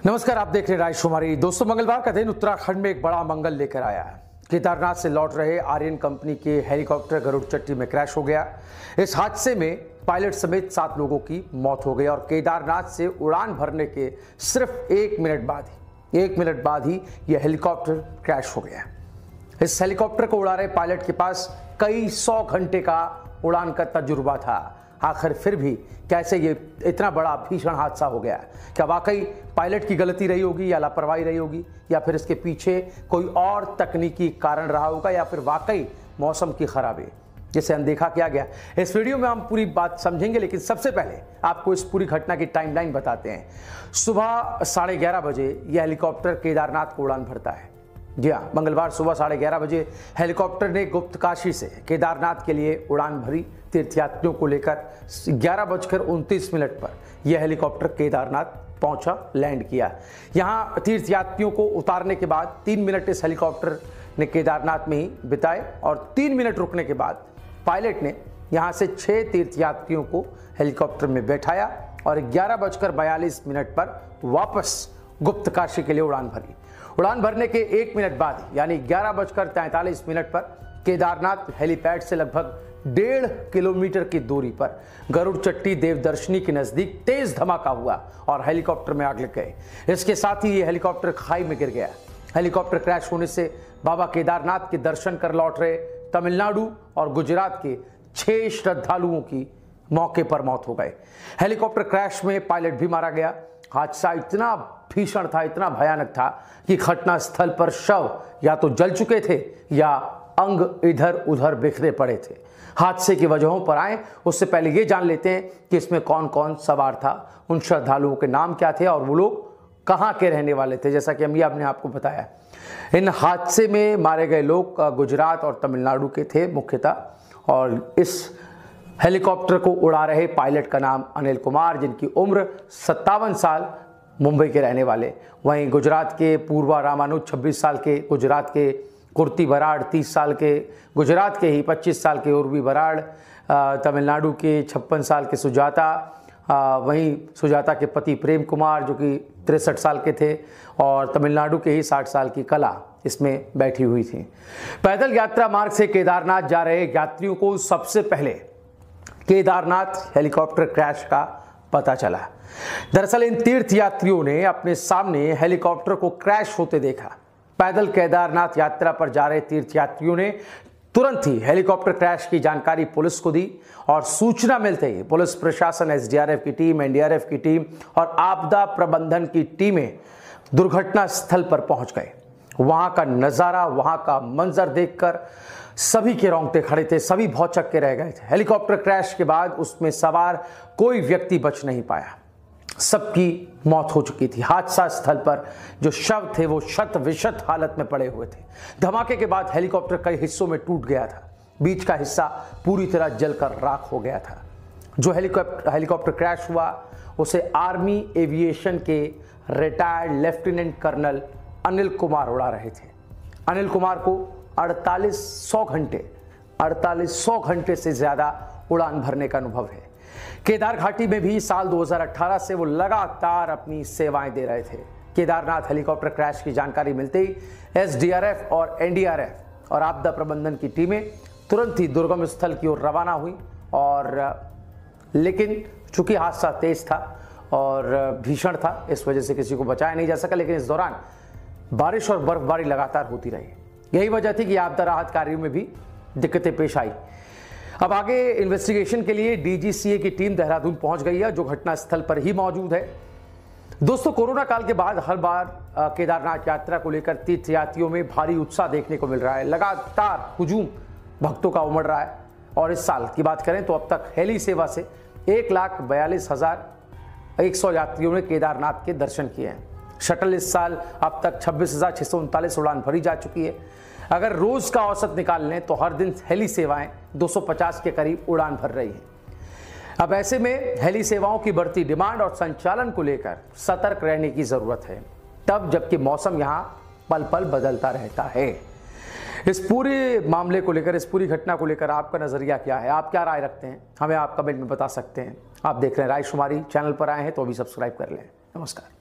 नमस्कार, आप देख रहे हैं राजकुमारी। दोस्तों, मंगलवार का दिन उत्तराखंड में एक बड़ा मंगल लेकर आया है। केदारनाथ से लौट रहे आर्यन कंपनी के हेलीकॉप्टर गरुड़ चट्टी में क्रैश हो गया। इस हादसे में पायलट समेत 7 लोगों की मौत हो गई और केदारनाथ से उड़ान भरने के सिर्फ 1 मिनट बाद ही यह हेलीकॉप्टर क्रैश हो गया। इस हेलीकॉप्टर को उड़ा रहे पायलट के पास कई 100 घंटे का उड़ान का तजुर्बा था। आखिर फिर भी कैसे ये इतना बड़ा भीषण हादसा हो गया? क्या वाकई पायलट की गलती रही होगी या लापरवाही रही होगी, या फिर इसके पीछे कोई और तकनीकी कारण रहा होगा, या फिर वाकई मौसम की खराबी जिसे अनदेखा किया गया? इस वीडियो में हम पूरी बात समझेंगे, लेकिन सबसे पहले आपको इस पूरी घटना की टाइमलाइन बताते हैं। सुबह 11:30 बजे यह हेलीकॉप्टर केदारनाथ को उड़ान भरता है। जी हाँ, मंगलवार सुबह 11:30 बजे हेलीकॉप्टर ने गुप्तकाशी से केदारनाथ के लिए उड़ान भरी। तीर्थयात्रियों को लेकर 11:29 पर यह हेलीकॉप्टर केदारनाथ पहुंचा, लैंड किया। यहां तीर्थयात्रियों को उतारने के बाद 3 मिनट इस हेलीकॉप्टर ने केदारनाथ में ही बिताए और 3 मिनट रुकने के बाद पायलट ने यहां से 6 तीर्थयात्रियों को हेलीकॉप्टर में बैठाया और 11:42 पर वापस गुप्तकाशी के लिए उड़ान भरी। उड़ान भरने के 1 मिनट बाद यानी 11:43 पर केदारनाथ हेलीपैड से लगभग 1.5 किलोमीटर की दूरी पर गरुड़ चट्टी देवदर्शनी के नजदीक तेज धमाका हुआ और हेलीकॉप्टर में आग लग गई। इसके साथ ही यह हेलीकॉप्टर खाई में गिर गया। हेलीकॉप्टर क्रैश होने से बाबा केदारनाथ के दर्शन कर लौट रहे तमिलनाडु और गुजरात के 6 श्रद्धालुओं की मौके पर मौत हो गई। हेलीकॉप्टर क्रैश में पायलट भी मारा गया। हादसा इतना भीषण था, इतना भयानक था कि घटना स्थल पर शव या तो जल चुके थे या अंग इधर उधर बिखरे पड़े थे। हादसे की वजहों पर आए उससे पहले ये जान लेते हैं कि इसमें कौन कौन सवार था, उन श्रद्धालुओं के नाम क्या थे और वो लोग कहाँ के रहने वाले थे। जैसा कि अमिया ने आपको बताया, इन हादसे में मारे गए लोग गुजरात और तमिलनाडु के थे मुख्यतः, और इस हेलीकॉप्टर को उड़ा रहे पायलट का नाम अनिल कुमार, जिनकी उम्र 57 साल, मुंबई के रहने वाले। वहीं गुजरात के पूर्वा रामानुज 26 साल के, गुजरात के कुर्ती बराड़ 30 साल के, गुजरात के ही 25 साल के उर्वी बराड़, तमिलनाडु के 56 साल के सुजाता, वहीं सुजाता के पति प्रेम कुमार जो कि 63 साल के थे, और तमिलनाडु के ही 60 साल की कला इसमें बैठी हुई थी। पैदल यात्रा मार्ग से केदारनाथ जा रहे यात्रियों को सबसे पहले केदारनाथ हेलीकॉप्टर क्रैश का पता चला। दरअसल इन तीर्थयात्रियों ने अपने सामने हेलीकॉप्टर को क्रैश होते देखा। पैदल केदारनाथ यात्रा पर जा रहे तीर्थयात्रियों ने तुरंत ही हेलीकॉप्टर क्रैश की जानकारी पुलिस को दी और सूचना मिलते ही पुलिस प्रशासन, एसडीआरएफ की टीम, एनडीआरएफ की टीम और आपदा प्रबंधन की टीमें दुर्घटना स्थल पर पहुंच गए। वहां का नजारा, वहां का मंजर देखकर सभी के रोंगटे खड़े थे, सभी भौचक्के के रह गए थे। हेलीकॉप्टर क्रैश के बाद उसमें सवार कोई व्यक्ति बच नहीं पाया, सबकी मौत हो चुकी थी। हादसा स्थल पर जो शव थे वो शत विशत हालत में पड़े हुए थे। धमाके के बाद हेलीकॉप्टर कई हिस्सों में टूट गया था, बीच का हिस्सा पूरी तरह जलकर राख हो गया था। जो हेलीकॉप्टर क्रैश हुआ उसे आर्मी एविएशन के retired lieutenant colonel Anil Kumar उड़ा रहे थे। अनिल कुमार को 4800 घंटे से ज्यादा उड़ान भरने का अनुभव है। केदार घाटी में भी साल 2018 से वो लगातार अपनी सेवाएं दे रहे थे। केदारनाथ हेलीकॉप्टर क्रैश की जानकारी मिलते ही एसडीआरएफ और एनडीआरएफ और आपदा प्रबंधन की टीमें तुरंत ही दुर्गम स्थल की ओर रवाना हुई। लेकिन चूंकि हादसा तेज था और भीषण था, इस वजह से किसी को बचाया नहीं जा सका। लेकिन इस दौरान बारिश और बर्फबारी लगातार होती रही। यही वजह थी कि आपदा राहत कार्यों में भी दिक्कतें पेश आई। अब आगे इन्वेस्टिगेशन के लिए डीजीसीए की टीम देहरादून पहुंच गई है, जो घटनास्थल पर ही मौजूद है। दोस्तों, कोरोना काल के बाद हर बार केदारनाथ यात्रा को लेकर तीर्थयात्रियों में भारी उत्साह देखने को मिल रहा है। लगातार हुजूम भक्तों का उमड़ रहा है और इस साल की बात करें तो अब तक हेली सेवा से 1,42,100 यात्रियों ने केदारनाथ के दर्शन किए हैं। शटल इस साल अब तक 26,639 उड़ान भरी जा चुकी है। अगर रोज का औसत निकाल लें तो हर दिन हेली सेवाएं 250 के करीब उड़ान भर रही हैं। अब ऐसे में हेली सेवाओं की बढ़ती डिमांड और संचालन को लेकर सतर्क रहने की जरूरत है, तब जबकि मौसम यहां पल पल बदलता रहता है। इस पूरे मामले को लेकर, इस पूरी घटना को लेकर आपका नजरिया क्या है? आप क्या राय रखते हैं? हमें आप कमेंट में बता सकते हैं। आप देख रहे हैं राजकुमारी, चैनल पर आए हैं तो अभी सब्सक्राइब कर लें। नमस्कार।